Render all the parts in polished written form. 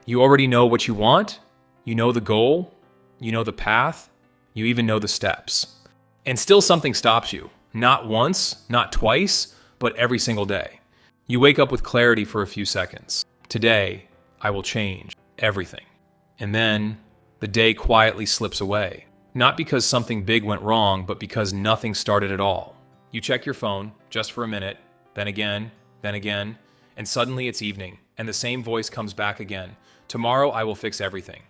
You already know what you want, you know the goal, you know the path, you even know the steps. And still something stops you. Not once, not twice, but every single day. You wake up with clarity for a few seconds. Today, I will change everything. And then the day quietly slips away. Not because something big went wrong, but because nothing started at all. You check your phone just for a minute, then again, and suddenly it's evening, and the same voice comes back again. Tomorrow I will fix everything.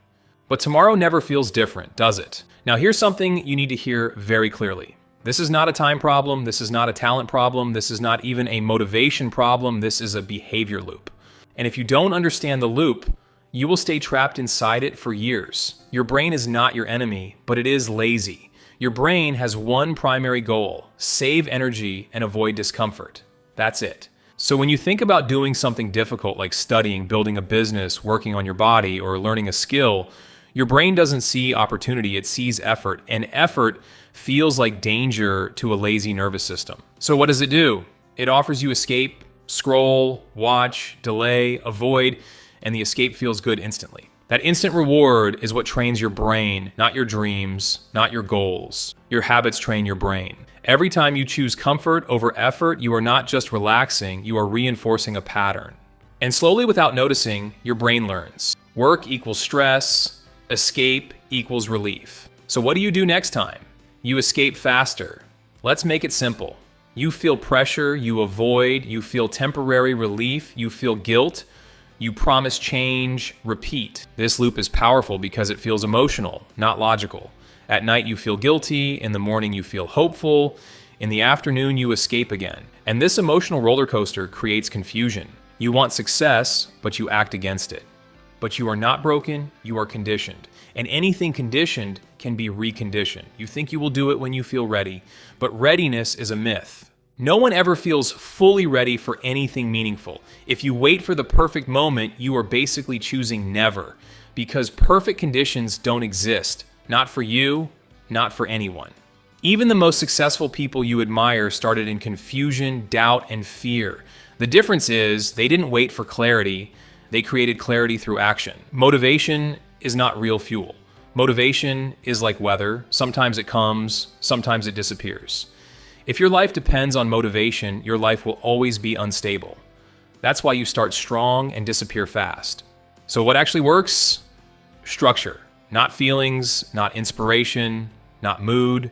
But tomorrow never feels different, does it? Now here's something you need to hear very clearly. This is not a time problem, this is not a talent problem, this is not even a motivation problem, this is a behavior loop. And if you don't understand the loop, you will stay trapped inside it for years. Your brain is not your enemy, but it is lazy. Your brain has one primary goal: save energy and avoid discomfort. That's it. So when you think about doing something difficult like studying, building a business, working on your body, or learning a skill, your brain doesn't see opportunity, it sees effort, and effort feels like danger to a lazy nervous system. So what does it do? It offers you escape, scroll, watch, delay, avoid, and the escape feels good instantly. That instant reward is what trains your brain, not your dreams, not your goals. Your habits train your brain. Every time you choose comfort over effort, you are not just relaxing, you are reinforcing a pattern. And slowly, without noticing, your brain learns. Work equals stress, escape equals relief. So what do you do next time? You escape faster. Let's make it simple. You feel pressure, you avoid, you feel temporary relief, you feel guilt, you promise change, repeat. This loop is powerful because it feels emotional, not logical. At night you feel guilty, in the morning you feel hopeful, in the afternoon you escape again. And this emotional roller coaster creates confusion. You want success, but you act against it. But you are not broken, you are conditioned. And anything conditioned can be reconditioned. You think you will do it when you feel ready, but readiness is a myth. No one ever feels fully ready for anything meaningful. If you wait for the perfect moment, you are basically choosing never, because perfect conditions don't exist. Not for you, not for anyone. Even the most successful people you admire started in confusion, doubt, and fear. The difference is they didn't wait for clarity, they created clarity through action. Motivation is not real fuel. Motivation is like weather. Sometimes it comes, sometimes it disappears. If your life depends on motivation, your life will always be unstable. That's why you start strong and disappear fast. So what actually works? Structure. Not feelings, not inspiration, not mood.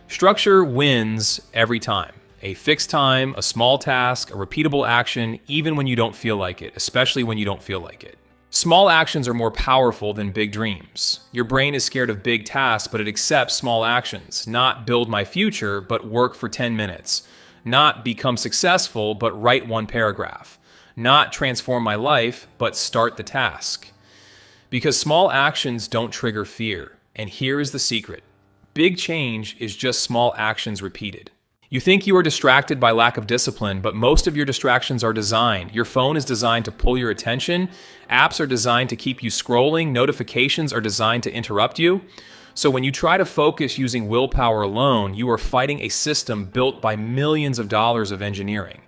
Structure wins every time. A fixed time, a small task, a repeatable action, even when you don't feel like it, especially when you don't feel like it. Small actions are more powerful than big dreams. Your brain is scared of big tasks, but it accepts small actions. Not build my future, but work for 10 minutes. Not become successful, but write one paragraph. Not transform my life, but start the task. Because small actions don't trigger fear. And here is the secret. Big change is just small actions repeated. You think you are distracted by lack of discipline, but most of your distractions are designed. Your phone is designed to pull your attention. Apps are designed to keep you scrolling. Notifications are designed to interrupt you. So when you try to focus using willpower alone, you are fighting a system built by millions of dollars of engineering.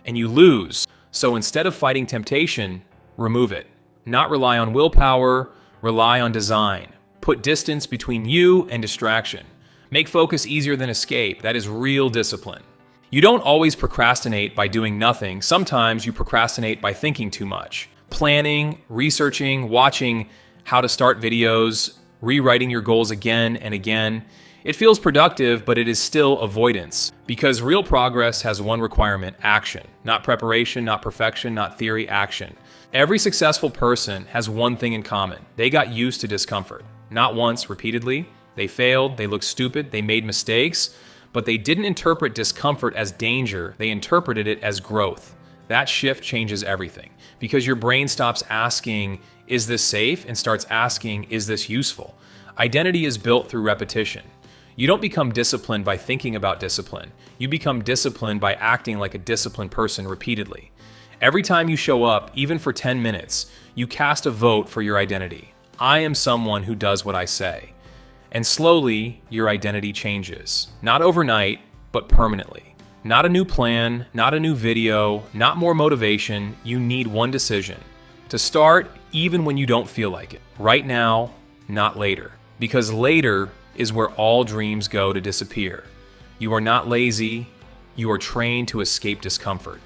And you lose. So instead of fighting temptation, remove it. Not rely on willpower, rely on design. Put distance between you and distraction. Make focus easier than escape. That is real discipline. You don't always procrastinate by doing nothing. Sometimes you procrastinate by thinking too much. Planning, researching, watching how to start videos, rewriting your goals again and again. It feels productive, but it is still avoidance. Because real progress has one requirement: action. Not preparation, not perfection, not theory, action. Every successful person has one thing in common. They got used to discomfort. Not once, repeatedly. They failed, they looked stupid, they made mistakes, but they didn't interpret discomfort as danger, they interpreted it as growth. That shift changes everything, because your brain stops asking, is this safe? And starts asking, is this useful? Identity is built through repetition. You don't become disciplined by thinking about discipline. You become disciplined by acting like a disciplined person repeatedly. Every time you show up, even for 10 minutes, you cast a vote for your identity. I am someone who does what I say. And slowly, your identity changes. Not overnight, but permanently. Not a new plan, not a new video, not more motivation. You need one decision. To start, even when you don't feel like it. Right now, not later. Because later is where all dreams go to disappear. You are not lazy, you are trained to escape discomfort.